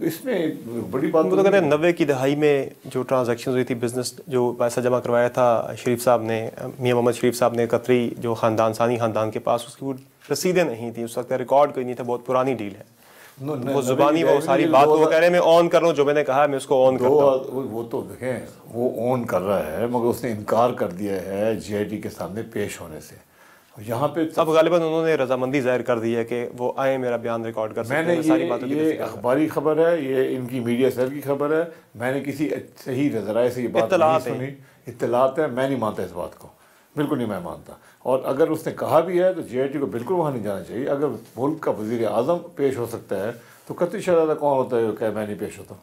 تو اس میں بڑی بات وہ تو کہتے ہیں 90 کی دہائی میں جو ٹرانزیکشن ہوئی تھی بزنس جو پیسہ جمع کروایا تھا شریف صاحب نے, میاں محمد شریف صاحب نے قطری جو خاندان ثانی خاندان کے پاس, اس کی وہ رسیدیں نہیں تھیں اس وقت, ریکارڈ کوئی نہیں تھا, بہت پرانی ڈیل ہے. وہ زبانی وہ ساری بات وہ کہہ رہے ہیں میں آن کر رہا ہوں, جو میں نے کہا میں اس کو آن کرتا ہوں. وہ تو دیکھیں وہ آن کر رہا ہے مگر اس نے انکار کر دیا ہے جی آئی ٹی کے سامنے پیش ہونے سے. یہاں پہ اب غالباً انہوں نے رضامندی ظاہر کر دی ہے کہ وہ آئے میرا بیان ریکارڈ کر سکتے ہیں. ساری باتوں یہ اخباری خبر ہے, یہ ان کی میڈیا سیل کی خبر ہے, میں نے کسی صحیح ذرائع سے یہ بات نہیں سنی, اطلاعات ہے, میں نہیں مانتا اس بات کو, بالکل نہیں میں مانتا. اور اگر اس نے کہا بھی ہے تو جی آئی ٹی کو بالکل وہاں نہیں جانا چاہیے. اگر ملک کا وزیر اعظم پیش ہو سکتا ہے تو قطری شہزادہ کون ہوتا ہے کہ میں نہیں پیش ہوتا.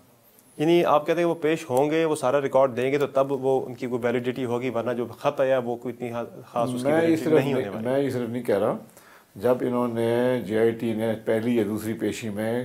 یعنی آپ کہتے ہیں وہ پیش ہوں گے, وہ سارا ریکارڈ دیں گے تو تب وہ ان کی کوئی ویلیڈیٹی ہوگی, ورنہ جو خط آیا وہ کوئی اتنی خاص اس کی ویلیڈیٹی نہیں ہونے والی. میں یہ صرف نہیں کہہ رہا, جب انہوں نے جے آئی ٹی نے پہلی یا دوسری پیشی میں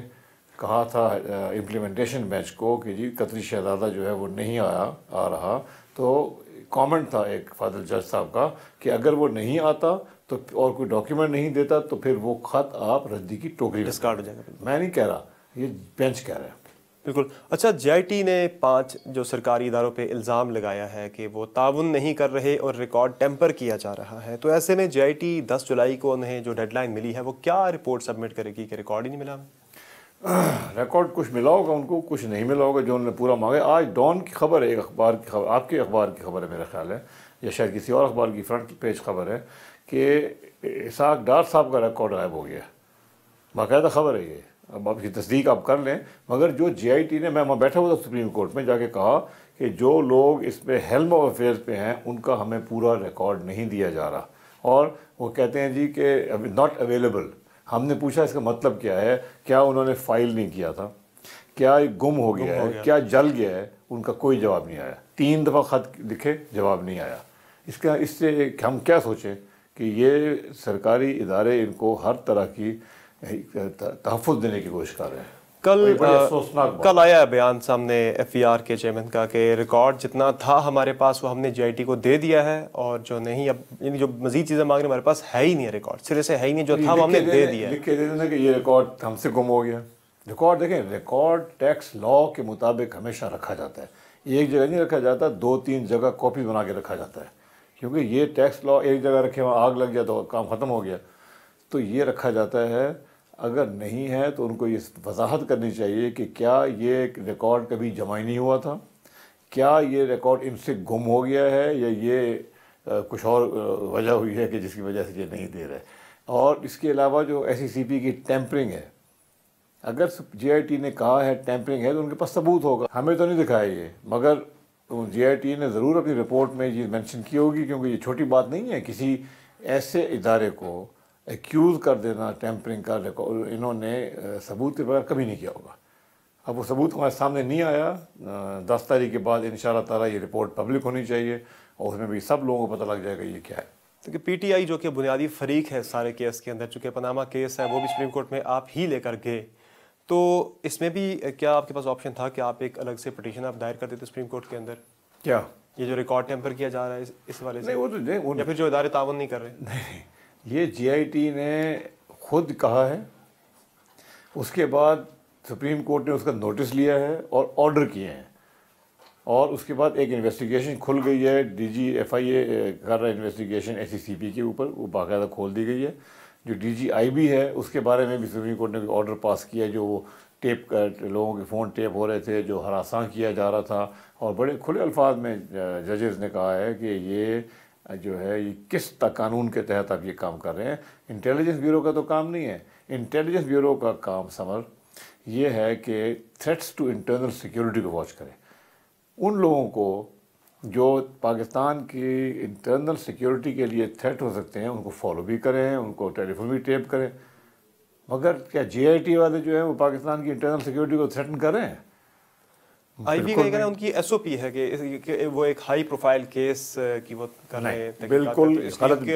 کہا تھا امپلیمنٹیشن بینچ کو کہ جی قطری شہزادہ جو ہے وہ نہیں آ رہا, تو کامنٹ تھا ایک فاضل جج صاحب کا کہ اگر وہ نہیں آتا تو اور کوئی ڈاکیومنٹ نہیں دیتا تو پھر وہ خط آپ ردی کی ٹوکری ڈسکارڈ ہو جائے گا. میں نہیں کہہ رہا, یہ بینچ کہہ رہا ہے. بالکل. اچھا, جے آئی ٹی نے 5 جو سرکاری اداروں پہ الزام لگایا ہے کہ وہ تعاون نہیں کر رہے اور ریکارڈ ٹیمپر کیا جا رہا ہے, تو ایسے میں جے آئی ٹی 10 جولائی کو انہیں جو ڈیڈ لائن ملی ہے وہ کیا رپورٹ سبمٹ کرے گی کہ ریکارڈ ہی نہیں ملا؟ ریکارڈ کچھ ملا ہوگا ان کو, کچھ نہیں ملا ہوگا جو انہوں نے پورا مانگا. آج ڈان کی خبر ہے, ایک اخبار کی خبر, آپ کے اخبار کی خبر ہے میرا خیال ہے, یا شاید کسی اور اخبار کی فرنٹ پیج خبر ہے کہ اسحاق ڈار صاحب کا ریکارڈ غائب ہو گیا. باقاعدہ خبر ہے یہ, اب آپ کی تصدیق آپ کر لیں. مگر جو جے آئی ٹی نے, میں وہاں بیٹھا ہوا تھا سپریم کورٹ میں, جا کے کہا کہ جو لوگ اس پہ ہیلم آف افیئرز پہ ہیں ان کا ہمیں پورا ریکارڈ نہیں دیا جا رہا, اور وہ کہتے ہیں جی کہ ناٹ اویلیبل. ہم نے پوچھا اس کا مطلب کیا ہے, کیا انہوں نے فائل نہیں کیا تھا, کیا گم ہو گیا ہے, کیا جل گیا ہے؟ ان کا کوئی جواب نہیں آیا. 3 دفعہ خط لکھے, جواب نہیں آیا. اس سے ہم کیا سوچیں کہ یہ سرکاری ادارے ان کو ہر طرح کی تحفظ دینے کی کوشش کر رہے ہیں. کل آیا بیان سامنے ایف ای آر کے چیئرمین کا کہ ریکارڈ جتنا تھا ہمارے پاس وہ ہم نے جے آئی ٹی کو دے دیا ہے, اور جو نہیں, اب یعنی جو مزید چیزیں مانگ رہے ہمارے پاس ہے ہی نہیں, ریکارڈ سرے سے ہے ہی نہیں, جو تھا وہ ہم نے دے دیا ہے. لکھ کے دے دینا کہ یہ ریکارڈ ہم سے گم ہو گیا. ریکارڈ دیکھیں, ریکارڈ ٹیکس لا کے مطابق ہمیشہ رکھا جاتا ہے, ایک جگہ نہیں رکھا جاتا, 2-3 جگہ کاپی بنا کے رکھا جاتا ہے, کیونکہ یہ ٹیکس لا ایک جگہ رکھے وہاں آگ لگ گیا تو کام ختم ہو گیا. تو یہ رکھا جاتا ہے. اگر نہیں ہے تو ان کو یہ وضاحت کرنی چاہیے کہ کیا یہ ریکارڈ کبھی جمع ہی نہیں ہوا تھا, کیا یہ ریکارڈ ان سے گم ہو گیا ہے, یا یہ کچھ اور وجہ ہوئی ہے کہ جس کی وجہ سے یہ نہیں دے رہے. اور اس کے علاوہ جو ایس ای سی پی کی ٹیمپرنگ ہے, اگر جے آئی ٹی نے کہا ہے ٹیمپرنگ ہے تو ان کے پاس ثبوت ہوگا. ہمیں تو نہیں دکھایا یہ, مگر جے آئی ٹی نے ضرور اپنی رپورٹ میں یہ مینشن کی ہوگی, کیونکہ یہ چھوٹی بات نہیں ہے کسی ایسے ادارے کو ایکیوز کر دینا ٹیمپرنگ کا. انہوں نے ثبوت کے بغیر کبھی نہیں کیا ہوگا. اب وہ ثبوت ہمارے سامنے نہیں آیا. 10 تاریخ کے بعد انشاءاللہ تعالیٰ یہ رپورٹ پبلک ہونی چاہیے, اور اس میں بھی سب لوگوں کو پتہ لگ جائے گا یہ کیا ہے. کیونکہ پی ٹی آئی جو کہ بنیادی فریق ہے سارے کیس کے اندر, چونکہ پاناما کیس ہے وہ بھی سپریم کورٹ میں آپ ہی لے کر گئے, تو اس میں بھی کیا آپ کے پاس آپشن تھا کہ آپ ایک الگ سے پٹیشن آپ دائر کر دیتے سپریم کورٹ کے اندر؟ کیا یہ جو ریکارڈ ٹیمپر کیا جا رہا ہے اس والے سے, نہیں وہ تو یا پھر جو ادارے تعاون نہیں کر رہے؟ نہیں, یہ جے آئی ٹی نے خود کہا ہے, اس کے بعد سپریم کورٹ نے اس کا نوٹس لیا ہے اور آرڈر کیے ہیں, اور اس کے بعد ایک انویسٹیگیشن کھل گئی ہے. ڈی جی ایف آئی اے کر رہا ہے انویسٹیگیشن ایس ای سی پی کے اوپر, وہ باقاعدہ کھول دی گئی ہے. جو ڈی جی آئی بی ہے اس کے بارے میں بھی سپریم کورٹ نے آرڈر پاس کیا ہے, جو وہ ٹیپ لوگوں کے فون ٹیپ ہو رہے تھے, جو ہراساں کیا جا رہا تھا, اور بڑے کھلے الفاظ میں ججز نے کہا ہے کہ یہ جو ہے یہ کس قانون کے تحت آپ یہ کام کر رہے ہیں. انٹیلیجنس بیورو کا تو کام نہیں ہے. انٹیلیجنس بیورو کا کام سمر یہ ہے کہ تھریٹس ٹو انٹرنل سیکیورٹی کو واچ کرے. ان لوگوں کو جو پاکستان کی انٹرنل سیکیورٹی کے لیے تھریٹ ہو سکتے ہیں ان کو فالو بھی کریں, ان کو ٹیلی فون بھی ٹیپ کریں. مگر کیا جے آئی ٹی والے جو ہیں وہ پاکستان کی انٹرنل سیکیورٹی کو تھریٹن کر رہے ہیں؟ آئی بی کا کہنا ہے ان کی ایس او پی ہے کہ وہ ایک ہائی پروفائل کیس کی وہ کر رہے ہیں, بالکل غلط.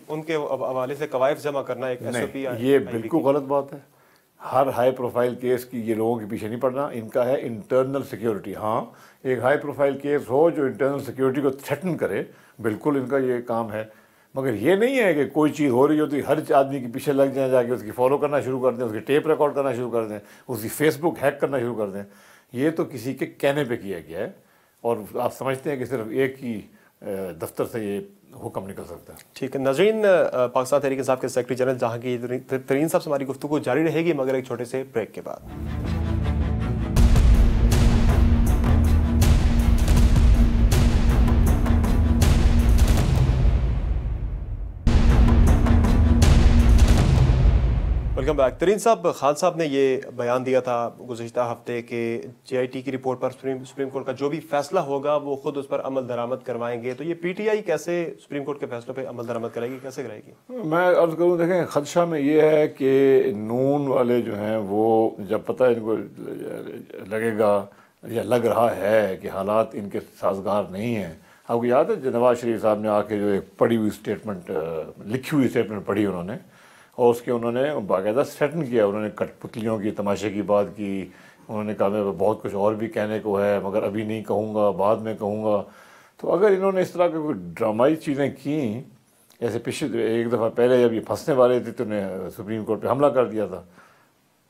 ان کے حوالے سے قواعد جمع کرنا ایک ایس او پی ہے, یہ بالکل غلط بات ہے. ہر ہائی پروفائل کیس کی یہ لوگوں کے پیچھے نہیں پڑنا. ان کا ہے انٹرنل سیکیورٹی. ہاں ایک ہائی پروفائل کیس ہو جو انٹرنل سیکیورٹی کو تھریٹن کرے, بالکل ان کا یہ کام ہے. مگر یہ نہیں ہے کہ کوئی چیز ہو رہی ہوتی ہر آدمی کے پیچھے لگ جائیں، جا کے اس کی فالو کرنا شروع کر دیں، اس کی ٹیپ ریکارڈ کرنا شروع کر دیں، اس کی فیس بک ہیک کرنا شروع کر دیں. یہ تو کسی کے کہنے پہ کیا گیا ہے، اور آپ سمجھتے ہیں کہ صرف ایک ہی دفتر سے یہ حکم نکل سکتا ہے. ٹھیک ہے ناظرین، پاکستان تحریک انصاف کے سیکرٹری جنرل جہانگیر ترین صاحب سے ہماری گفتگو جاری رہے گی مگر ایک چھوٹے سے بریک کے بعد. Welcome back. ترین صاحب، خان صاحب نے یہ بیان دیا تھا گزشتہ ہفتے کہ جے آئی ٹی کی رپورٹ پر سپریم کورٹ کا جو بھی فیصلہ ہوگا وہ خود اس پر عمل درآمد کروائیں گے. تو یہ پی ٹی آئی کیسے سپریم کورٹ کے فیصلوں پہ عمل درآمد کرے گی، کیسے کرے گی؟ میں عرض کروں، دیکھیں خدشہ میں یہ ہے کہ نون والے جو ہیں وہ جب پتہ ان کو لگے گا یا لگ رہا ہے کہ حالات ان کے سازگار نہیں ہیں. آپ کو یاد ہے نواز شریف صاحب نے آ کے جو ایک پڑھی ہوئی اسٹیٹمنٹ، لکھی ہوئی اسٹیٹمنٹ پڑھی انہوں نے، اور اس کے انہوں نے باقاعدہ تھریٹن کیا. انہوں نے کٹ پتلیوں کی تماشے کی بات کی. انہوں نے کہا میں بہت کچھ اور بھی کہنے کو ہے مگر ابھی نہیں کہوں گا، بعد میں کہوں گا. تو اگر انہوں نے اس طرح کی کوئی ڈرامائی چیزیں کیں، جیسے پچھلے ایک دفعہ پہلے جب یہ پھنسنے والے تھے تو انہیں سپریم کورٹ پہ حملہ کر دیا تھا.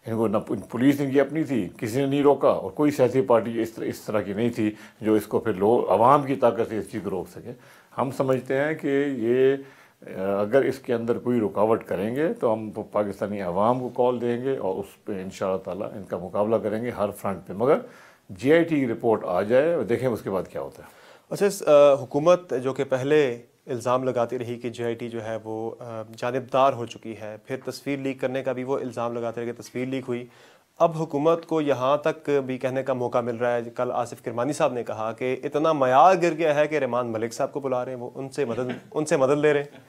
ان کو نہ پولیس ان کی اپنی تھی، کسی نے نہیں روکا، اور کوئی سیاسی پارٹی اس طرح کی نہیں تھی جو اس کو پھر عوام کی طاقت سے اس چیز کو روک سکے. ہم سمجھتے ہیں کہ یہ اگر اس کے اندر کوئی رکاوٹ کریں گے تو ہم پاکستانی عوام کو کال دیں گے اور اس پہ انشاءاللہ تعالیٰ ان کا مقابلہ کریں گے ہر فرنٹ پہ. مگر جے آئی ٹی کی رپورٹ آ جائے اور دیکھیں اس کے بعد کیا ہوتا ہے. اچھا، حکومت جو کہ پہلے الزام لگاتی رہی کہ جے آئی ٹی جو ہے وہ جانبدار ہو چکی ہے، پھر تصویر لیک کرنے کا بھی وہ الزام لگاتے رہے کہ تصویر لیک ہوئی. اب حکومت کو یہاں تک بھی کہنے کا موقع مل رہا ہے. کل آصف کرمانی صاحب نے کہا کہ اتنا معیار گر گیا ہے کہ ریمان ملک صاحب کو بلا رہے ہیں، وہ ان سے مدد لے رہے ہیں.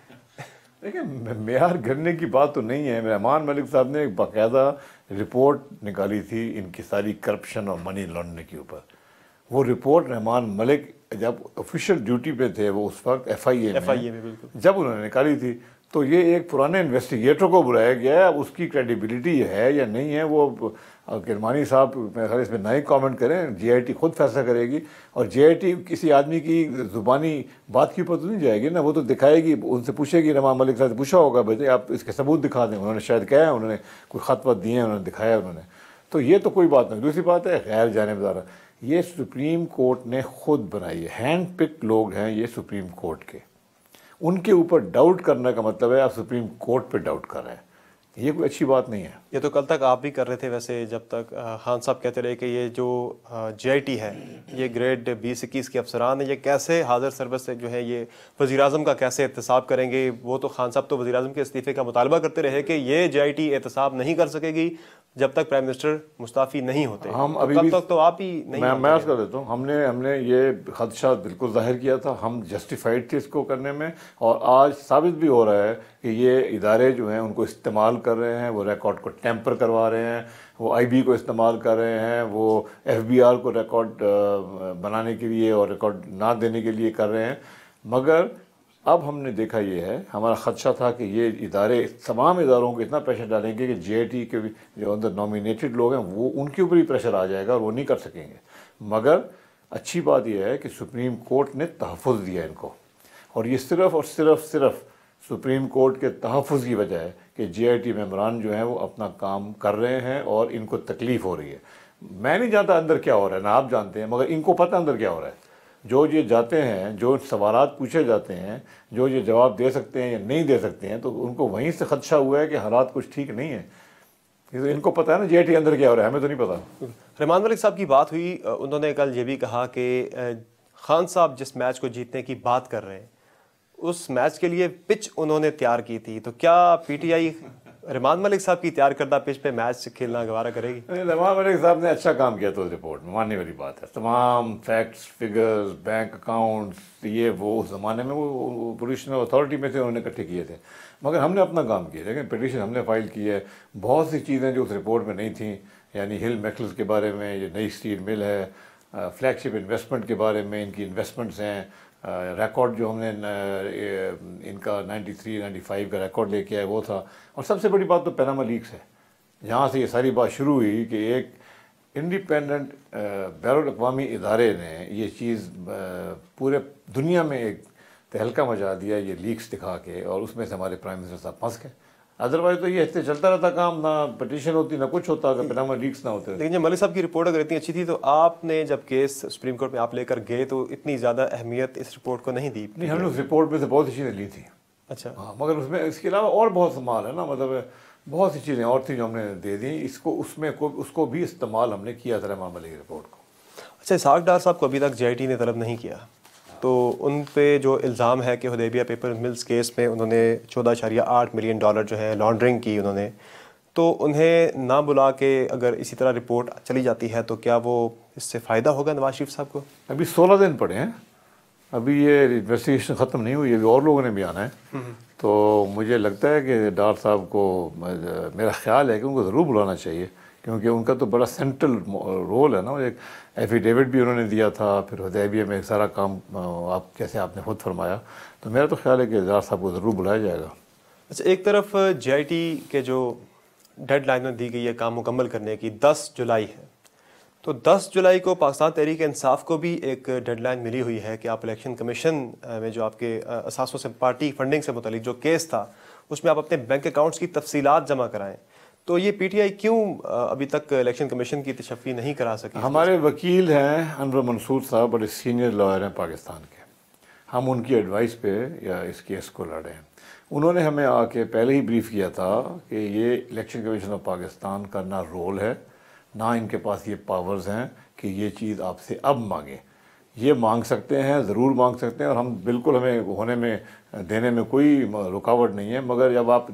دیکھیں معیار گرنے کی بات تو نہیں ہے. ریمان ملک صاحب نے ایک باقاعدہ رپورٹ نکالی تھی ان کی ساری کرپشن اور منی لانڈرنگ کے اوپر. وہ رپورٹ ریمان ملک جب آفیشیل ڈیوٹی پہ تھے، وہ اس وقت ایف آئی اے میں جب انہوں نے نکالی تھی، تو یہ ایک پرانے انویسٹیگیٹر کو بلایا گیا ہے. اب اس کی کریڈیبلٹی ہے یا نہیں ہے وہ کرمانی صاحب میرے خیال اس میں نہ ہی کامنٹ کریں. جے آئی ٹی خود فیصلہ کرے گی، اور جے آئی ٹی کسی آدمی کی زبانی بات کے اوپر تو نہیں جائے گی نا. وہ تو دکھائے گی، ان سے پوچھے گی. ریمان ملک صاحب سے پوچھا ہوگا بھائی آپ اس کے ثبوت دکھا دیں. انہوں نے شاید کہا ہے، انہوں نے کوئی خط وط دیے ہیں، انہوں نے دکھایا انہوں نے. تو یہ تو کوئی بات نہیں. دوسری بات ہے غیر جانبدار. یہ سپریم کورٹ نے خود بنائی ہے، ہینڈ پک لوگ ہیں یہ سپریم کورٹ کے. ان کے اوپر ڈاؤٹ کرنے کا مطلب ہے آپ سپریم کورٹ پہ ڈاؤٹ کر رہے ہیں. یہ کوئی اچھی بات نہیں ہے. یہ تو کل تک آپ بھی کر رہے تھے ویسے، جب تک خان صاحب کہتے رہے کہ یہ جو جے آئی ٹی ہے یہ گریڈ 20-21 کے افسران ہیں، یہ کیسے حاضر سروس سے جو ہے یہ وزیر اعظم کا کیسے احتساب کریں گے. وہ تو خان صاحب تو وزیر اعظم کے استعفے کا مطالبہ کرتے رہے کہ یہ جے آئی ٹی احتساب نہیں کر سکے گی جب تک پرائم منسٹر مستعفی نہیں ہوتے. ہم ابھی کل تک تو آپ ہی نہیں. میں عرض کر دیتا ہوں، ہم نے یہ خدشہ بالکل ظاہر کیا تھا. ہم جسٹیفائڈ تھے اس کو کرنے میں، اور آج ثابت بھی ہو رہا ہے کہ یہ ادارے جو ہیں ان کو استعمال کر رہے ہیں. وہ ریکارڈ کو ٹیمپر کروا رہے ہیں، وہ آئی بی کو استعمال کر رہے ہیں، وہ ایف بی آر کو ریکارڈ بنانے کے لیے اور ریکارڈ نہ دینے کے لیے کر رہے ہیں. مگر اب ہم نے دیکھا یہ ہے، ہمارا خدشہ تھا کہ یہ ادارے تمام اداروں کو اتنا پریشر ڈالیں گے کہ جے آئی ٹی کے جو اندر نامینیٹڈ لوگ ہیں وہ ان کے اوپر ہی پریشر آ جائے گا اور وہ نہیں کر سکیں گے. مگر اچھی بات یہ ہے کہ سپریم کورٹ نے تحفظ دیا ان کو، اور یہ صرف اور صرف سپریم کورٹ کے تحفظ کی وجہ ہے کہ جے آئی ٹی ممبران جو ہیں وہ اپنا کام کر رہے ہیں اور ان کو تکلیف ہو رہی ہے. میں نہیں جانتا اندر کیا ہو رہا ہے، نہ آپ جانتے ہیں، مگر ان کو پتہ اندر کیا ہو رہا ہے. جو یہ جاتے ہیں، جو سوالات پوچھے جاتے ہیں، جو یہ جواب دے سکتے ہیں یا نہیں دے سکتے ہیں، تو ان کو وہیں سے خدشہ ہوا ہے کہ حالات کچھ ٹھیک نہیں ہیں. ان کو پتہ ہے نا جے آئی ٹی اندر کیا ہو رہا ہے، ہمیں تو نہیں پتہ. ریمان ملک صاحب کی بات ہوئی، انہوں نے کل یہ بھی کہا کہ خان صاحب جس میچ کو جیتنے کی بات کر رہے ہیں اس میچ کے لیے پچ انہوں نے تیار کی تھی. تو کیا پی ٹی آئی ریمان ملک صاحب کی تیار کردہ پچ پہ میچ کھیلنا گوارا کرے گی؟ ریمان ملک صاحب نے اچھا کام کیا تو رپورٹ میں ماننے والی بات ہے. تمام فیکٹس، فگرز، بینک اکاؤنٹس، یہ وہ اس زمانے میں وہ پوزیشنل اتھارٹی میں تھے، انہوں نے اکٹھے کیے تھے. مگر ہم نے اپنا کام کیا. لیکن پٹیشن ہم نے فائل کی ہے. بہت سی چیزیں جو اس رپورٹ میں نہیں تھیں، یعنی ہل میٹلز کے بارے میں، یہ نئی اسٹیل مل ہے، فلیگ شپ انویسٹمنٹ کے بارے میں، ان کی انویسٹمنٹس ہیں، ریکارڈ جو ہم نے ان کا 93-95 کا ریکارڈ لے کے آئے وہ تھا. اور سب سے بڑی بات تو پیناما لیکس ہے، جہاں سے یہ ساری بات شروع ہوئی کہ ایک انڈیپینڈنٹ بین الاقوامی ادارے نے یہ چیز پورے دنیا میں ایک تہلکہ مچا دیا یہ لیکس دکھا کے، اور اس میں سے ہمارے پرائم منسٹر صاحب پھنس گئے. ادروائز تو یہ ایسے چلتا رہتا کام، نہ پٹیشن ہوتی نہ کچھ ہوتا اگر پناما لیکس نہ ہوتے. لیکن جب ملک صاحب کی رپورٹ اگر اتنی اچھی تھی تو آپ نے جب کیس سپریم کورٹ میں آپ لے کر گئے تو اتنی زیادہ اہمیت اس رپورٹ کو نہیں دی. نہیں، ہم نے اس رپورٹ میں سے بہت سی چیزیں لی تھیں. اچھا. ہاں، مگر اس میں اس کے علاوہ اور بہت سامان ہے نا، مطلب بہت سی چیزیں اور تھیں جو ہم نے دے دیں. اس کو بھی استعمال ہم نے کیا تھا امام ملک کی رپورٹ کو. اچھا، اسحاق ڈار صاحب کو ابھی تک جے آئی ٹی نے طلب نہیں کیا، تو ان پہ جو الزام ہے کہ حدیبیہ پیپر ملز کیس میں انہوں نے 14.8 ملین ڈالر جو ہے لانڈرنگ کی انہوں نے، تو انہیں نہ بلا کے اگر اسی طرح رپورٹ چلی جاتی ہے تو کیا وہ اس سے فائدہ ہوگا نواز شریف صاحب کو؟ ابھی 16 دن پڑے ہیں، ابھی یہ انویسٹیگیشن ختم نہیں ہوئی، ابھی اور لوگوں نے بھی آنا ہے. تو مجھے لگتا ہے کہ ڈار صاحب کو، میرا خیال ہے کہ ان کو ضرور بلانا چاہیے، کیونکہ ان کا تو بڑا سینٹرل رول ہے نا. ایک ایفیڈیوٹ بھی انہوں نے دیا تھا، پھر حدیبیہ میں سارا کام آپ نے خود فرمایا. تو میرا تو خیال ہے کہ ڈار صاحب کو ضرور بلایا جائے گا. اچھا، ایک طرف جے آئی ٹی کے جو ڈیڈ لائن میں دی گئی ہے کام مکمل کرنے کی 10 جولائی ہے، تو 10 جولائی کو پاکستان تحریک انصاف کو بھی ایک ڈیڈ لائن ملی ہوئی ہے کہ آپ الیکشن کمیشن میں جو آپ کے اثاثوں سے پارٹی فنڈنگ سے متعلق جو کیس تھا اس میں آپ اپنے بینک اکاؤنٹس کی تفصیلات جمع کرائیں. تو یہ پی ٹی آئی کیوں ابھی تک الیکشن کمیشن کی تشفی نہیں کرا سکی؟ ہمارے وکیل ہیں انور منصور صاحب، بڑے سینئر لائر ہیں پاکستان کے. ہم ان کی ایڈوائس پہ یا اس کیس کو لڑے ہیں. انہوں نے ہمیں آ کے پہلے ہی بریف کیا تھا کہ یہ الیکشن کمیشن آف پاکستان کا نہ رول ہے، نہ ان کے پاس یہ پاورز ہیں کہ یہ چیز آپ سے اب مانگیں. یہ مانگ سکتے ہیں، ضرور مانگ سکتے ہیں، اور ہم بالکل، ہمیں دینے میں کوئی رکاوٹ نہیں ہے. مگر جب آپ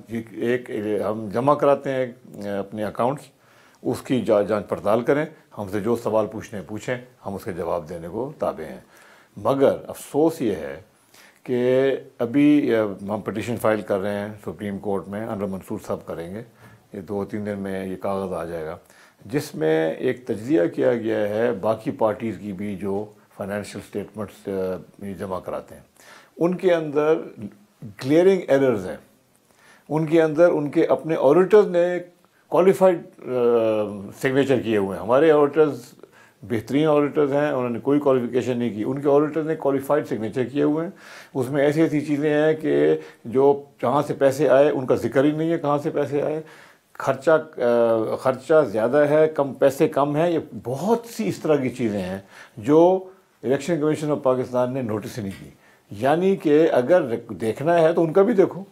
ہم جمع کراتے ہیں اپنے اکاؤنٹس، اس کی جانچ پڑتال کریں، ہم سے جو سوال پوچھیں، ہم اس کے جواب دینے کو تابع ہیں. مگر افسوس یہ ہے کہ ابھی ہم پٹیشن فائل کر رہے ہیں سپریم کورٹ میں، انور منصور صاحب کریں گے، یہ 2-3 دن میں یہ کاغذ آ جائے گا، جس میں ایک تجزیہ کیا گیا ہے باقی پارٹیز کی بھی جو فائنینشیل سٹیٹمنٹس جمع کراتے ہیں. ان کے اندر گلیئرنگ ایررز ہیں. ان کے اندر ان کے اپنے آڈیٹرز نے کوالیفائڈ سگنیچر کیے ہوئے ہیں. ہمارے آڈیٹرز بہترین آڈیٹرز ہیں، انہوں نے کوئی کوالیفیکیشن نہیں کی. ان کے آڈیٹرز نے کوالیفائڈ سگنیچر کیے ہوئے ہیں. اس میں ایسی چیزیں ہیں کہ جو جہاں سے پیسے آئے ان کا ذکر ہی نہیں ہے کہاں سے پیسے آئے، خرچہ زیادہ ہے، پیسے کم ہیں. یہ بہت سی اس طرح کی چیزیں ہیں جو الیکشن کمیشن آف پاکستان نے نوٹس ہی نہیں کی. یعنی کہ اگر دیکھنا ہے تو ان کا بھی دیکھو،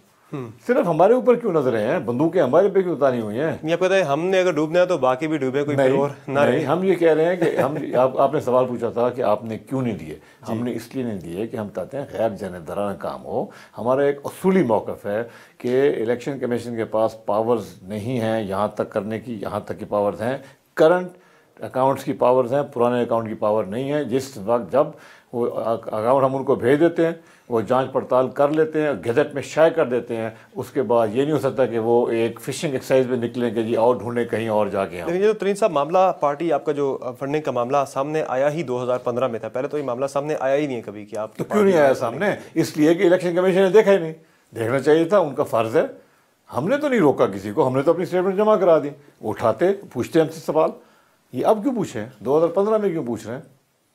صرف ہمارے اوپر کیوں نظریں ہیں، بندوقیں ہمارے پہ کیوں اتاری ہوئی ہیں. یہ پتہ ہے ہم نے اگر ڈوبنا ہے تو باقی بھی ڈوبے، کوئی اور نہ رہے. ہم یہ کہہ رہے ہیں کہ آپ نے سوال پوچھا تھا کہ آپ نے کیوں نہیں دیے. ہم نے اس لیے نہیں دیے کہ ہم چاہتے ہیں غیر جانبدارانہ کام ہو. ہمارا ایک اصولی موقف ہے کہ الیکشن کمیشن کے پاس پاورز نہیں ہیں یہاں تک کرنے کی، یہاں تک کی پاورز ہیں. کرنٹ اکاؤنٹس کی پاورز ہیں، پرانے اکاؤنٹ کی پاور نہیں ہے. جس وقت جب وہ اکاؤنٹ ہم ان کو بھیج دیتے ہیں، وہ جانچ پڑتال کر لیتے ہیں، گیزٹ میں شائع کر دیتے ہیں. اس کے بعد یہ نہیں ہو سکتا کہ وہ ایک فشنگ ایکسرسائز میں نکلیں کہ جی اور ڈھونڈیں کہیں اور جا کے. لیکن جو ترین صاحب معاملہ پارٹی آپ کا جو فنڈنگ کا معاملہ سامنے آیا ہی 2015 میں تھا، پہلے تو یہ معاملہ سامنے آیا ہی نہیں کبھی کہ آپ. تو کیوں نہیں آیا سامنے؟ اس لیے کہ الیکشن کمیشن نے دیکھا ہی نہیں. دیکھنا چاہیے تھا، ان کا فرض ہے. ہم نے تو نہیں روکا کسی کو، ہم نے تو اپنی اسٹیٹمنٹ جمع کرا دی. اٹھاتے پوچھتے ہم سے سوال، یہ اب کیوں پوچھیں؟ 2015 میں کیوں پوچھ رہے ہیں؟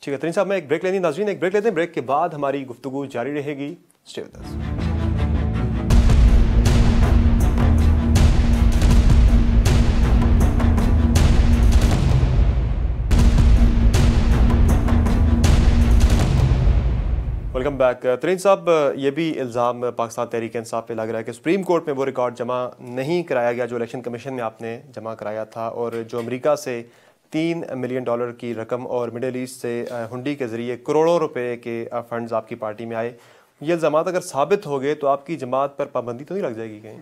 ٹھیک ہے ترین صاحب، میں ایک بریک لینی. ناظرین ایک بریک لیتے ہیں، بریک کے بعد ہماری گفتگو جاری رہے گی. Stay with us. Welcome back. Tareen Sahib, یہ بھی الزام پاکستان تحریک انصاف پہ لگ رہا ہے کہ سپریم کورٹ میں وہ ریکارڈ جمع نہیں کرایا گیا جو الیکشن کمیشن میں آپ نے جمع کرایا تھا، اور جو امریکہ سے 3 ملین ڈالر کی رقم اور مڈل ایسٹ سے ہنڈی کے ذریعے کروڑوں روپے کے فنڈز آپ کی پارٹی میں آئے. یہ الزامات اگر ثابت ہو گئے تو آپ کی جماعت پر پابندی تو نہیں لگ جائے گی کہیں؟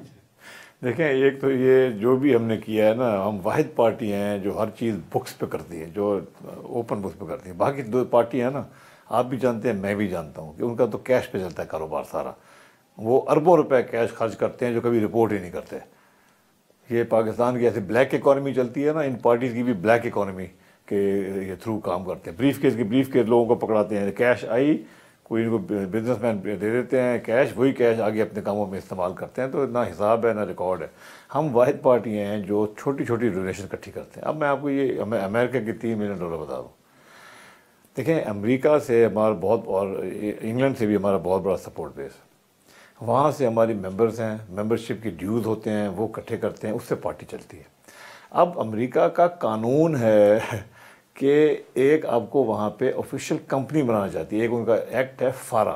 دیکھیں، ایک تو یہ جو بھی ہم نے کیا ہے نا، ہم واحد پارٹی ہیں جو ہر چیز بکس پہ کرتی ہے، جو اوپن بکس پہ کرتی ہے. باقی 2 پارٹی ہیں نا، آپ بھی جانتے ہیں، میں بھی جانتا ہوں کہ ان کا تو کیش پہ چلتا ہے کاروبار سارا. وہ اربوں روپے کیش خرچ کرتے ہیں جو کبھی رپورٹ ہی نہیں کرتے. یہ پاکستان کی ایسی بلیک اکانومی چلتی ہے نا، ان پارٹیز کی بھی بلیک اکانومی کے یہ تھرو کام کرتے ہیں. بریف کیس لوگوں کو پکڑاتے ہیں. کیش آئی، کوئی ان کو بزنس مین دے دیتے ہیں کیش، وہی کیش آگے اپنے کاموں میں استعمال کرتے ہیں. تو نہ حساب ہے نہ ریکارڈ ہے. ہم واحد پارٹی ہیں جو چھوٹی چھوٹی ڈونیشن اکٹھی کرتے ہیں. اب میں آپ کو یہ امریکہ کی $3 ملین بتا دوں. دیکھیں امریکہ سے ہمارا بہت اور انگلینڈ سے بھی ہمارا بہت بڑا سپورٹ بیس ہے. وہاں سے ہماری ممبرز ہیں, ممبرشپ کی ڈیوز ہوتے ہیں, وہ اکٹھے کرتے ہیں, اس سے پارٹی چلتی ہے. اب امریکہ کا قانون ہے کہ ایک آپ کو وہاں پہ آفیشیل کمپنی بنانا چاہتی ہے. ایک ان کا ایکٹ ہے فارا,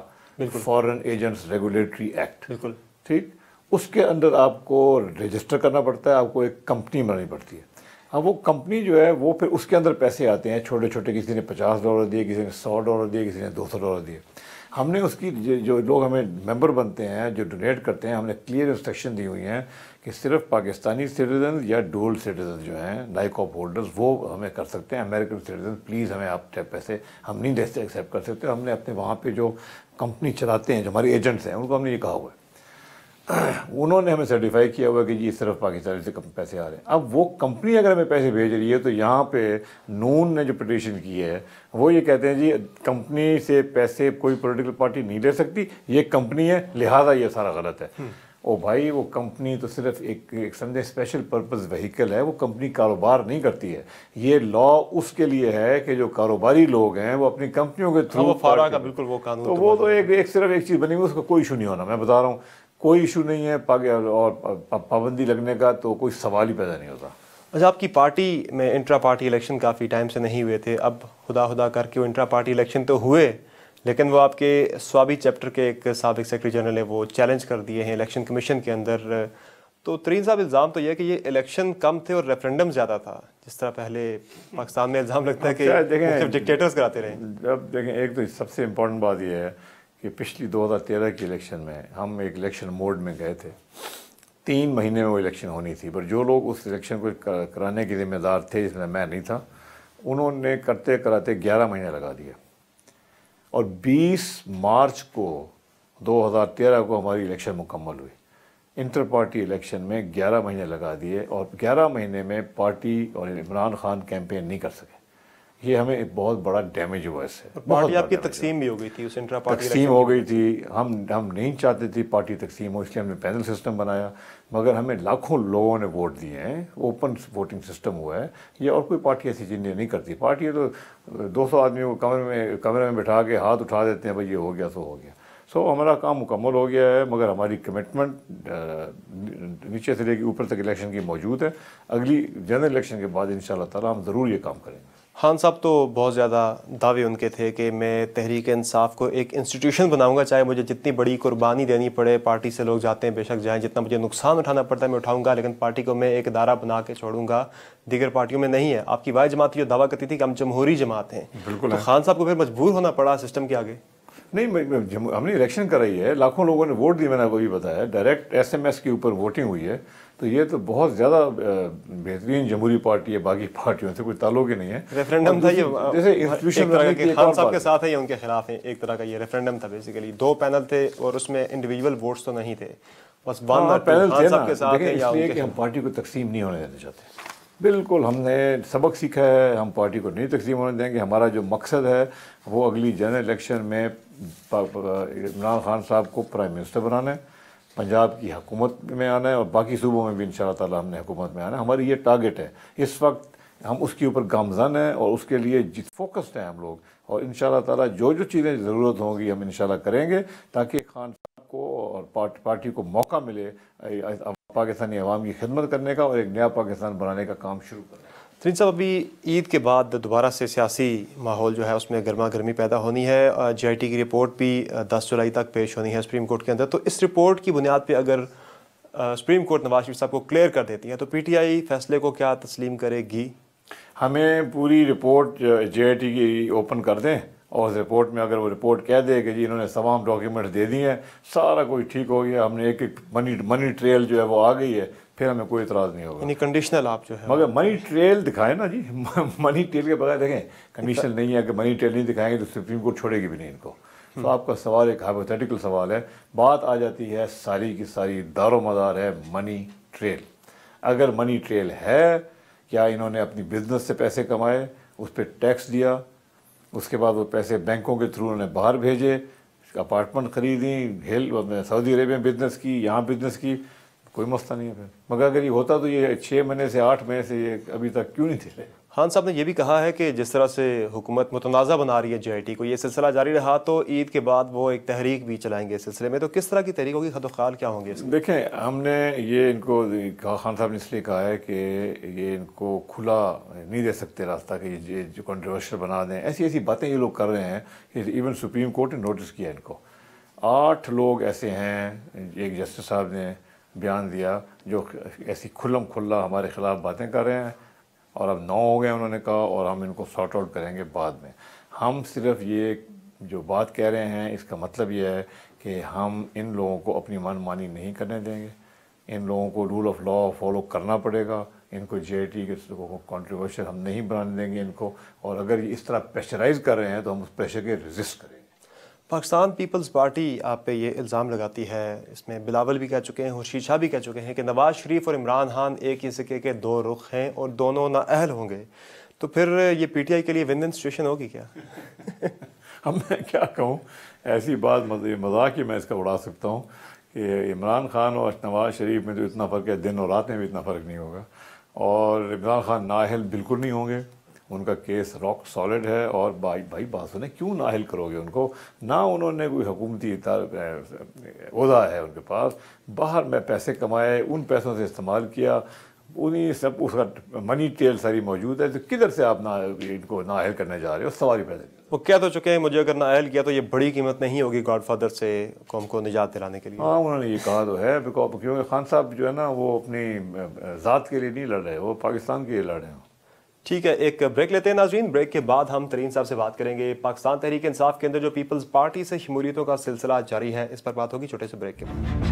فارن ایجنٹس ریگولیٹری ایکٹ, بالکل ٹھیک. اس کے اندر آپ کو رجسٹر کرنا پڑتا ہے, آپ کو ایک کمپنی بنانی پڑتی ہے. اب وہ کمپنی جو ہے وہ پھر اس کے اندر پیسے آتے ہیں چھوٹے چھوٹے, کسی نے $50 دیے, کسی نے $100 دیے, کسی نے $200 دیے. ہم نے اس کی جو لوگ ہمیں ممبر بنتے ہیں, جو ڈونیٹ کرتے ہیں, ہم نے کلیئر انسٹرکشن دی ہوئی ہیں کہ صرف پاکستانی سٹیزن یا ڈول سٹیزن جو ہیں لائک آف ہولڈرز وہ ہمیں کر سکتے ہیں. امریکن سٹیزن پلیز ہمیں آپ پیسے ہم نہیں دے ایکسیپٹ کر سکتے. ہم نے اپنے وہاں پہ جو کمپنی چلاتے ہیں, جو ہمارے ایجنٹس ہیں, ان کو ہم نے یہ کہا ہوا ہے, انہوں نے ہمیں سرٹیفائی کیا ہوا کہ جی صرف پاکستانی سے پیسے آ رہے ہیں. اب وہ کمپنی اگر ہمیں پیسے بھیج رہی ہے تو یہاں پہ نون نے جو پٹیشن کی ہے وہ یہ کہتے ہیں جی کمپنی سے پیسے کوئی پولیٹیکل پارٹی نہیں لے سکتی, یہ کمپنی ہے لہٰذا یہ سارا غلط ہے. او بھائی وہ کمپنی تو صرف ایک سمجھے اسپیشل پرپز وہیکل ہے, وہ کمپنی کاروبار نہیں کرتی ہے. یہ لا اس کے لیے ہے کہ جو کاروباری لوگ ہیں وہ اپنی کمپنیوں کے تھرو, فارا کا بالکل وہ قانون, تو وہ تو ایک صرف ایک چیز بنی ہوئی, اس کا کوئی ایشو نہیں ہونا. میں بتا رہا ہوں کوئی ایشو نہیں ہے, اور پابندی لگنے کا تو کوئی سوال ہی پیدا نہیں ہوتا. اچھا, آپ کی پارٹی میں انٹرا پارٹی الیکشن کافی ٹائم سے نہیں ہوئے تھے, اب خدا کر کے وہ انٹرا پارٹی الیکشن تو ہوئے, لیکن وہ آپ کے سوابی چیپٹر کے ایک سابق سیکرٹری جنرل نے وہ چیلنج کر دیے ہیں الیکشن کمیشن کے اندر. تو ترین صاحب الزام تو یہ ہے کہ یہ الیکشن کم تھے اور ریفرنڈم زیادہ تھا, جس طرح پہلے پاکستان میں الزام لگتا ہے کہ صرف ڈکٹیٹرز کراتے رہے. اب دیکھیں ایک تو سب سے امپورٹنٹ بات یہ ہے کہ پچھلی 2013 کی الیکشن میں ہم ایک الیکشن موڈ میں گئے تھے. 3 مہینے میں وہ الیکشن ہونی تھی, پر جو لوگ اس الیکشن کو کرانے کے ذمہ دار تھے, جس میں نہیں تھا, انہوں نے کرتے کراتے 11 مہینے لگا دیے. اور 20 مارچ کو 2013 کو ہماری الیکشن مکمل ہوئی. انٹر پارٹی الیکشن میں 11 مہینے لگا دیے, اور 11 مہینے میں پارٹی اور عمران خان کیمپین نہیں کر سکے. یہ ہمیں ایک بہت بڑا ڈیمیج ہوا اس سے. پارٹی آپ کی تقسیم بھی ہو گئی تھی, اس انٹرا پارٹی تقسیم ہو گئی تھی. ہم نہیں چاہتے تھی پارٹی تقسیم ہو, اس لیے ہم نے پینل سسٹم بنایا, مگر ہمیں لاکھوں لوگوں نے ووٹ دیے ہیں, اوپن ووٹنگ سسٹم ہوا ہے. یہ اور کوئی پارٹی ایسی چیزیں نہیں کرتی. پارٹی تو 200 آدمی کو کمرے میں بٹھا کے ہاتھ اٹھا دیتے ہیں, بھائی یہ ہو گیا سو ہو گیا. سو ہمارا کام مکمل ہو گیا ہے, مگر ہماری کمٹمنٹ نیچے سے لے کے اوپر تک الیکشن کی موجود ہے. اگلی جنرل الیکشن کے بعد انشاءاللہ تعالیٰ ہم ضرور یہ کام کریں گے. خان صاحب تو بہت زیادہ دعوے ان کے تھے کہ میں تحریک انصاف کو ایک انسٹیٹیوشن بناؤں گا, چاہے مجھے جتنی بڑی قربانی دینی پڑے, پارٹی سے لوگ جاتے ہیں بے شک جائیں, جتنا مجھے نقصان اٹھانا پڑتا ہے میں اٹھاؤں گا, لیکن پارٹی کو میں ایک ادارہ بنا کے چھوڑوں گا, دیگر پارٹیوں میں نہیں ہے. آپ کی واحد جماعت جو دعویٰ کرتی تھی کہ ہم جمہوری جماعت ہیں, بالکل, تو خان صاحب کو پھر مجبور ہونا پڑا سسٹم کے آگے. نہیں, ہم نے الیکشن کرائی ہے, لاکھوں لوگوں نے ووٹ دی, میں نے وہی بتایا, ڈائریکٹ SMS کے اوپر ووٹنگ ہوئی ہے. تو یہ تو بہت زیادہ بہترین جمہوری پارٹی ہے, باقی پارٹیوں سے کوئی تعلق ہی نہیں ہے. ریفرنڈم تھا یہ, جیسے انسٹیٹیوشن خان صاحب کے ساتھ ہے یا ان کے خلاف ہیں, ایک طرح کا یہ ریفرنڈم تھا. بیسیکلی 2 پینل تھے اور اس میں انڈیویجول ووٹس تو نہیں تھے, بس پینل تھے نا. دیکھیں اس لیے کہ ہم پارٹی کو تقسیم نہیں ہونے دینا چاہتے. بالکل ہم نے سبق سیکھا ہے, ہم پارٹی کو نہیں تقسیم ہونے دیں گے. ہمارا جو مقصد ہے وہ اگلی جنرل الیکشن میں عمران خان صاحب کو پرائم منسٹر بنانا ہے, پنجاب کی حکومت میں آنا ہے, اور باقی صوبوں میں بھی انشاءاللہ تعالی ہم نے حکومت میں آنا ہے. ہماری یہ ٹارگٹ ہے اس وقت, ہم اس کے اوپر گامزن ہیں اور اس کے لیے فوکسڈ ہیں ہم لوگ. اور انشاءاللہ تعالی جو چیزیں ضرورت ہوں گی ہم انشاءاللہ کریں گے, تاکہ خان صاحب کو اور پارٹی کو موقع ملے پاکستانی عوام کی خدمت کرنے کا اور ایک نیا پاکستان بنانے کا کام شروع کرنے کا. ترین صاحب, ابھی عید کے بعد دوبارہ سے سیاسی ماحول جو ہے اس میں گرما گرمی پیدا ہونی ہے. GIT کی رپورٹ بھی 10 جولائی تک پیش ہونی ہے سپریم کورٹ کے اندر. تو اس رپورٹ کی بنیاد پہ اگر سپریم کورٹ نواز شریف صاحب کو کلیئر کر دیتی ہے تو PTI فیصلے کو کیا تسلیم کرے گی؟ ہمیں پوری رپورٹ GIT کی اوپن کر دیں, اور اس رپورٹ میں اگر وہ رپورٹ کہہ دے کہ جی انہوں نے تمام ڈاکیومنٹ دے دیے ہیں, سارا کوئی ٹھیک ہو گیا, ہم نے ایک منی ٹریل جو ہے وہ آ گئی ہے, پھر ہمیں کوئی اعتراض نہیں ہوگا. یعنی کنڈیشنل آپ جو ہے, مگر منی ٹریل دکھائیں نا جی. منی ٹریل کے بغیر دیکھیں کنڈیشنل نہیں ہے کہ منی ٹریل نہیں دکھائیں گے تو سپریم کورٹ چھوڑے گی بھی نہیں ان کو. تو آپ کا سوال ایک ہائپوتھیٹیکل سوال ہے. بات آ جاتی ہے ساری کی ساری دار و مدار ہے منی ٹریل. اگر منی ٹریل ہے, کیا انہوں نے اپنی بزنس سے پیسے کمائے, اس پہ ٹیکس دیا, اس کے بعد وہ پیسے بینکوں کے تھرو انہوں نے باہر بھیجے, اپارٹمنٹ خریدیں, سعودی عربیہ میں بزنس کی, یہاں بزنس کی, کوئی مسئلہ نہیں ہے پھر. مگر اگر یہ ہوتا تو یہ 6 مہینے سے 8 مہینے سے یہ ابھی تک کیوں نہیں تھے. خان صاحب نے یہ بھی کہا ہے کہ جس طرح سے حکومت متنازع بنا رہی ہے جے آئی ٹی کو، یہ سلسلہ جاری رہا تو عید کے بعد وہ ایک تحریک بھی چلائیں گے اس سلسلے میں، تو کس طرح کی تحریک ہوگی، خط و خیال کیا ہوں گے اس کے؟ دیکھیں ہم نے یہ ان کو کہا، خان صاحب نے اس لیے کہا ہے کہ یہ ان کو کھلا نہیں دے سکتے راستہ کہ یہ جو کنٹروورشل بنا دیں، ایسی ایسی باتیں یہ لوگ کر رہے ہیں کہ ایون سپریم کورٹ نے نوٹس کیا ان کو. 8 لوگ ایسے ہیں، ایک جسٹس صاحب نے بیان دیا جو ایسی کھلم کھلا ہمارے خلاف باتیں کر رہے ہیں، اور اب 9 ہو گئے انہوں نے کہا، اور ہم ان کو سارٹ آؤٹ کریں گے بعد میں. ہم صرف یہ جو بات کہہ رہے ہیں اس کا مطلب یہ ہے کہ ہم ان لوگوں کو اپنی من مانی نہیں کرنے دیں گے، ان لوگوں کو رول آف لا فالو کرنا پڑے گا، ان کو جے آئی ٹی کے کنٹروورشل ہم نہیں بنانے دیں گے ان کو، اور اگر یہ اس طرح پریشرائز کر رہے ہیں تو ہم اس پریشر کے ریزسٹ کریں گے. پاکستان پیپلز پارٹی آپ پہ یہ الزام لگاتی ہے، اس میں بلاول بھی کہہ چکے ہیں، خورشید شاہ بھی کہہ چکے ہیں کہ نواز شریف اور عمران خان ایک ہی سکے کے 2 رخ ہیں اور دونوں نااہل ہوں گے، تو پھر یہ پی ٹی آئی کے لیے ون ون سچویشن ہوگی کیا؟ اب میں کیا کہوں، ایسی بات مذاق ہی میں اس کا اڑا سکتا ہوں کہ عمران خان اور نواز شریف میں تو اتنا فرق ہے، دن اور رات میں بھی اتنا فرق نہیں ہوگا، اور عمران خان نااہل بالکل نہیں ہوں گے، ان کا کیس راک سالڈ ہے. اور بھائی بات سنیں، کیوں نااہل کرو گے ان کو؟ نہ انہوں نے کوئی حکومتی عہدہ ہے ان کے پاس، باہر میں پیسے کمائے، ان پیسوں سے استعمال کیا، انہیں سب اس کا منی ٹیل ساری موجود ہے، تو کدھر سے آپ ان کو نااہل کرنے جا رہے ہو؟ سوال ہی پیدا. وہ کہہ تو چکے ہیں مجھے اگر نااہل کیا تو یہ بڑی قیمت نہیں ہوگی گاڈ فادر سے قوم کو نجات دلانے کے لیے. ہاں انہوں نے یہ کہا تو ہے، کیونکہ خان صاحب جو ہے نا وہ اپنی ذات کے لیے نہیں لڑ رہے، وہ پاکستان کے لیے لڑ رہے ہیں. ٹھیک ہے، ایک بریک لیتے ہیں ناظرین. بریک کے بعد ہم ترین صاحب سے بات کریں گے. پاکستان تحریک انصاف کے اندر جو پیپلز پارٹی سے شمولیتوں کا سلسلہ جاری ہے، اس پر بات ہوگی چھوٹے سے بریک کے بعد.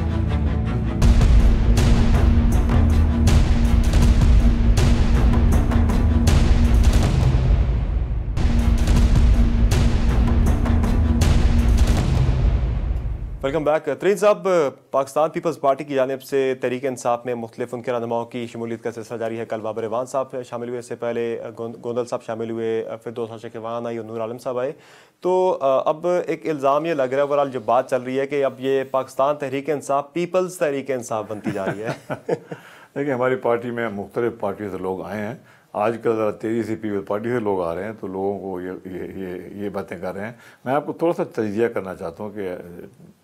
Welcome back. ترین صاحب، پاکستان پیپلز پارٹی کی جانب سے تحریک انصاف میں مختلف ان کے رہنماؤں کی شمولیت کا سلسلہ جاری ہے. کل بابر ایوان صاحب شامل ہوئے، اس سے پہلے گوندل صاحب شامل ہوئے، پھر دوست شکیوان آئی اور نور عالم صاحب آئے. تو اب ایک الزام یہ لگ رہا ہے، اوورال جو بات چل رہی ہے کہ اب یہ پاکستان تحریک انصاف پیپلز تحریک انصاف بنتی جا رہی ہے. دیکھیں ہماری پارٹی میں مختلف پارٹیوں سے لوگ آئے ہیں، آج کل ذرا تیزی سے پیپل پارٹی سے لوگ آ رہے ہیں، تو لوگوں کو یہ باتیں کر رہے ہیں. میں آپ کو تھوڑا سا تجزیہ کرنا چاہتا ہوں کہ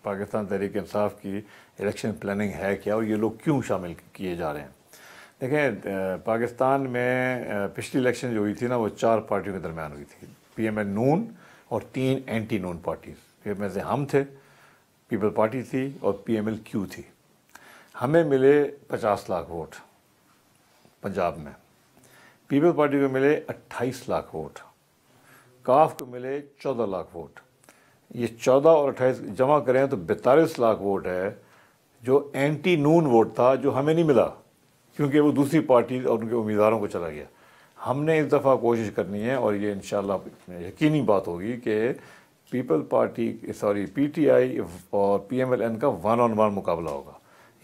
پاکستان تحریک انصاف کی الیکشن پلاننگ ہے کیا، اور یہ لوگ کیوں شامل کیے جا رہے ہیں. دیکھیں پاکستان میں پچھلی الیکشن جو ہوئی تھی نا، وہ 4 پارٹیوں کے درمیان ہوئی تھی، پی ایم ایل نون اور 3 اینٹی نون پارٹیز. پھر میں سے ہم تھے، پیپل پارٹی تھی، اور پی ایم ایل کیو تھی. ہمیں ملے 50 لاکھ ووٹ پنجاب میں، پیپل پارٹی کو ملے 28 لاکھ ووٹ، کاف کو ملے 14 لاکھ ووٹ. یہ 14 اور 28 جمع کریں تو 42 لاکھ ووٹ ہے جو اینٹی نون ووٹ تھا، جو ہمیں نہیں ملا کیونکہ وہ دوسری پارٹی اور ان کے امیدواروں کو چلا گیا. ہم نے اس دفعہ کوشش کرنی ہے، اور یہ انشاءاللہ یقینی بات ہوگی کہ people party P T I اور پی ایم ایل این کا 1 on 1 مقابلہ ہوگا.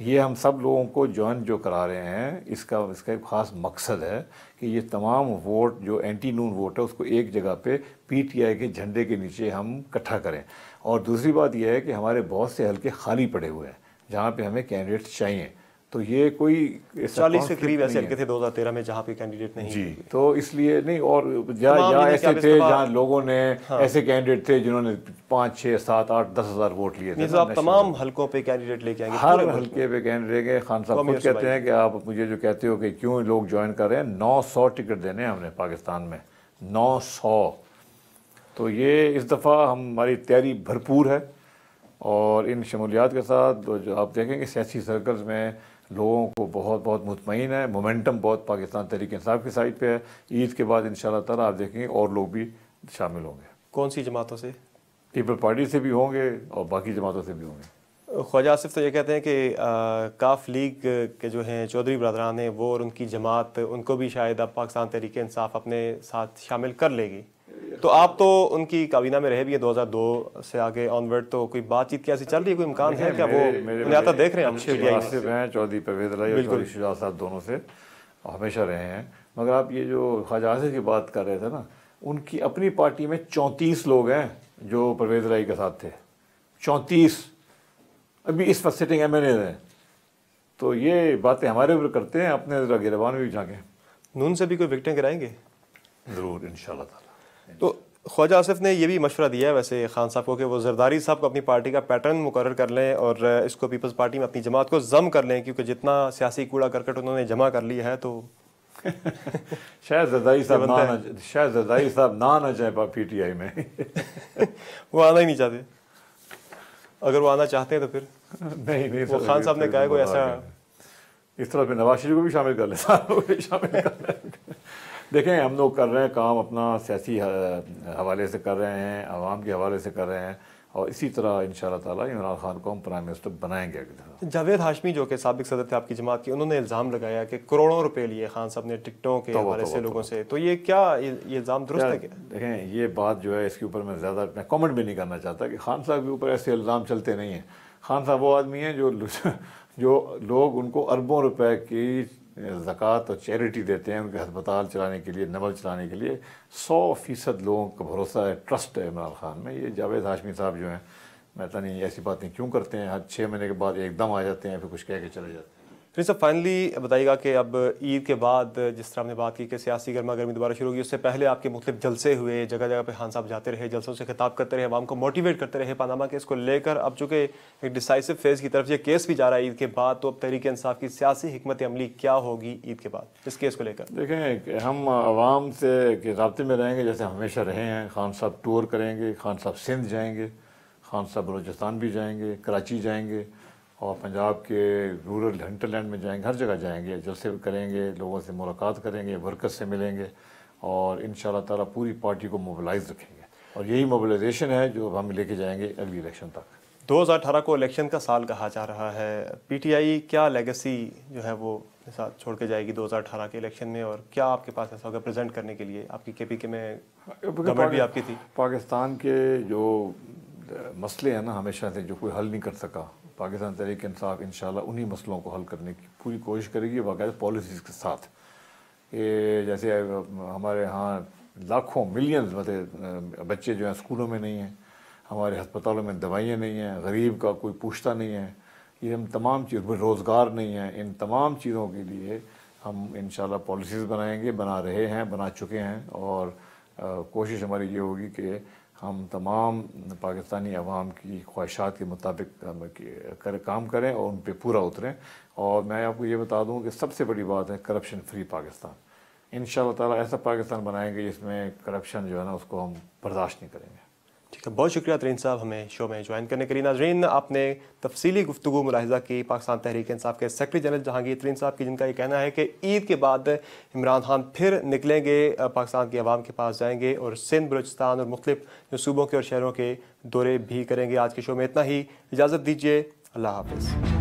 یہ ہم سب لوگوں کو جوائن جو کرا رہے ہیں، اس کا ایک خاص مقصد ہے کہ یہ تمام ووٹ جو اینٹی نون ووٹ ہے اس کو ایک جگہ پہ پی ٹی آئی کے جھنڈے کے نیچے ہم اکٹھا کریں. اور دوسری بات یہ ہے کہ ہمارے بہت سے حلقے خالی پڑے ہوئے ہیں جہاں پہ ہمیں کینڈیڈیٹس چاہیے. تو یہ کوئی 40 کے قریب ایسے حلقے تھے 2013 میں جہاں پہ کینڈیڈیٹ نہیں. جی، تو اس لیے نہیں، اور یا ایسے تھے جہاں لوگوں نے ایسے کینڈیڈیٹ تھے جنہوں نے 5 6 7 8 10 ہزار ووٹ لیے تھے. تو آپ تمام حلقوں پہ کینڈیڈیٹ لے کے آئیں گے؟ ہر حلقے پہ کینڈیڈیٹ کے. خان صاحب خود کہتے ہیں کہ آپ مجھے جو کہتے ہو کہ کیوں لوگ جوائن کر رہے ہیں، 900 ٹکٹ دینے ہم نے پاکستان میں، 900. تو یہ اس دفعہ ہماری تیاری بھرپور ہے، اور ان شمولیات کے ساتھ جو آپ دیکھیں کہ سیاسی سرکلز میں لوگوں کو بہت مطمئن ہے، مومنٹم بہت پاکستان تحریک انصاف کی سائڈ پہ ہے. عید کے بعد انشاءاللہ تعالیٰ آپ دیکھیں گے اور لوگ بھی شامل ہوں گے. کون سی جماعتوں سے؟ پیپل پارٹی سے بھی ہوں گے اور باقی جماعتوں سے بھی ہوں گے. خواجہ آصف تو یہ کہتے ہیں کہ کاف لیگ کے جو ہیں چودھری برادران ہیں وہ اور ان کی جماعت، ان کو بھی شاید اب پاکستان تحریک انصاف اپنے ساتھ شامل کر لے گی. تو آپ تو ان کی کابینہ میں رہے بھی ہیں 2002 سے آگے آنورڈ، تو کوئی بات چیت کیسی چل رہی ہے؟ کوئی امکان ہے کیا؟ وہ انہیں آتا دیکھ رہے ہیں اچھے مناسب ہیں، چودھری پرویز الہی اور چودھری شجاعت صاحب دونوں سے ہمیشہ رہے ہیں. مگر آپ یہ جو خواجہ آصف کی بات کر رہے تھے نا، ان کی اپنی پارٹی میں 34 لوگ ہیں جو پرویز الہی کے ساتھ تھے. 34 ابھی اس وقت سٹنگ ایم این اے ہیں. تو یہ باتیں ہمارے اوپر کرتے ہیں، اپنے ذرا گربان میں بھی جھانکیں. نون سے بھی کوئی وکٹیں گرائیں گے؟ ضرور انشاءاللہ تعالی. تو خواجہ آصف نے یہ بھی مشورہ دیا ہے ویسے خان صاحب کو کہ وہ زرداری صاحب کو اپنی پارٹی کا پیٹرن مقرر کر لیں اور اس کو پیپلز پارٹی میں اپنی جماعت کو ضم کر لیں، کیونکہ جتنا سیاسی کوڑا کرکٹ انہوں نے جمع کر لیا ہے تو شاید زرداری صاحب نہ چاہیں پی ٹی آئی میں. وہ آنا ہی نہیں چاہتے. اگر وہ آنا چاہتے ہیں تو پھر نہیں وہ خان صاحب نے کہا ہے کوئی ایسا اس طرح پہ نواز شریف کو بھی شامل کر لیں. دیکھیں ہم لوگ کر رہے ہیں کام اپنا سیاسی حوالے سے کر رہے ہیں، عوام کے حوالے سے کر رہے ہیں، اور اسی طرح انشاءاللہ تعالیٰ عمران خان کو ہم پرائم منسٹر بنائیں گے اگلی دفعہ. جاوید ہاشمی جو کہ سابق صدر تھے آپ کی جماعت کی، انہوں نے الزام لگایا کہ کروڑوں روپے لیے خان صاحب نے ٹکٹوں کے حوالے سے لوگوں سے. تو یہ کیا یہ الزام درست ہے کیا؟ دیکھیں یہ بات جو ہے اس کے اوپر میں زیادہ کامنٹ بھی نہیں کرنا چاہتا کہ خان صاحب کے اوپر ایسے الزام چلتے نہیں ہیں. خان صاحب وہ آدمی ہیں جو لوگ ان کو اربوں روپے کی زکوٰۃ اور چیریٹی دیتے ہیں ان کے ہسپتال چلانے کے لیے، نول چلانے کے لیے. 100% لوگوں کا بھروسہ ہے، ٹرسٹ ہے عمران خان میں. یہ جاوید ہاشمی صاحب جو ہیں میں پتہ نہیں ایسی باتیں کیوں کرتے ہیں، ہر 6 مہینے کے بعد ایک دم آ جاتے ہیں پھر کچھ کہہ کے چلے جاتے ہیں. پھر سب فائنلی بتائیے گا کہ اب عید کے بعد جس طرح ہم نے بات کی کہ سیاسی گرما گرمی دوبارہ شروع ہوگی، اس سے پہلے آپ کے مختلف جلسے ہوئے، جگہ جگہ پہ خان صاحب جاتے رہے، جلسوں سے خطاب کرتے رہے، عوام کو موٹیویٹ کرتے رہے پاناما کیس کو لے کر. اب چونکہ ایک ڈیسائسو فیز کی طرف یہ کیس بھی جا رہا ہے عید کے بعد، تو اب تحریک انصاف کی سیاسی حکمت عملی کیا ہوگی عید کے بعد اس کیس کو لے کر؟ دیکھیں ہم عوام سے رابطے میں رہیں گے جیسے ہمیشہ رہے ہیں. خان صاحب ٹور کریں گے، خان صاحب سندھ جائیں گے، خان صاحب بلوچستان بھی جائیں گے، کراچی جائیں گے، اور پنجاب کے رورل ہنٹر لینڈ میں جائیں گے. ہر جگہ جائیں گے، جلسے کریں گے، لوگوں سے ملاقات کریں گے، ورکرز سے ملیں گے، اور انشاءاللہ تعالیٰ پوری پارٹی کو موبلائز رکھیں گے. اور یہی موبلائزیشن ہے جو ہم لے کے جائیں گے اگلی الیکشن تک. 2018 کو الیکشن کا سال کہا جا رہا ہے. پی ٹی آئی کیا لیگیسی جو ہے وہ ساتھ چھوڑ کے جائے گی 2018 کے الیکشن میں، اور کیا آپ کے پاس ایسا ہوگا پریزنٹ کرنے کے لیے؟ آپ کی کے پی کے میں گورنمنٹ بھی آپ کی تھی. پاکستان کے جو مسئلے ہیں نا ہمیشہ سے جو کوئی حل نہیں کر سکا، پاکستان تحریک انصاف انشاءاللہ انہی مسئلوں کو حل کرنے کی پوری کوشش کرے گی باقاعدہ پالیسیز کے ساتھ. جیسے ہمارے ہاں لاکھوں ملینز بچے جو ہیں اسکولوں میں نہیں ہیں، ہمارے ہسپتالوں میں دوائیاں نہیں ہیں، غریب کا کوئی پوچھتا نہیں ہے. یہ ہم تمام چیزوں، روزگار نہیں ہیں، ان تمام چیزوں کے لیے ہم انشاءاللہ پالیسیز بنائیں گے، بنا رہے ہیں، بنا چکے ہیں. اور کوشش ہماری یہ ہوگی کہ ہم تمام پاکستانی عوام کی خواہشات کے مطابق کام کریں اور ان پہ پورا اتریں. اور میں آپ کو یہ بتا دوں کہ سب سے بڑی بات ہے کرپشن فری پاکستان. انشاءاللہ تعالیٰ ایسا پاکستان بنائیں گے جس میں کرپشن جو ہے نا اس کو ہم برداشت نہیں کریں گے. ٹھیک ہے، بہت شکریہ ترین صاحب ہمیں شو میں جوائن کرنے کے لیے. ناظرین آپ نے تفصیلی گفتگو ملاحظہ کی پاکستان تحریک انصاف کے سیکرٹری جنرل جہانگیر ترین صاحب کی، جن کا یہ کہنا ہے کہ عید کے بعد عمران خان پھر نکلیں گے، پاکستان کے عوام کے پاس جائیں گے اور سندھ، بلوچستان اور مختلف جو صوبوں کے اور شہروں کے دورے بھی کریں گے. آج کے شو میں اتنا ہی، اجازت دیجیے، اللہ حافظ.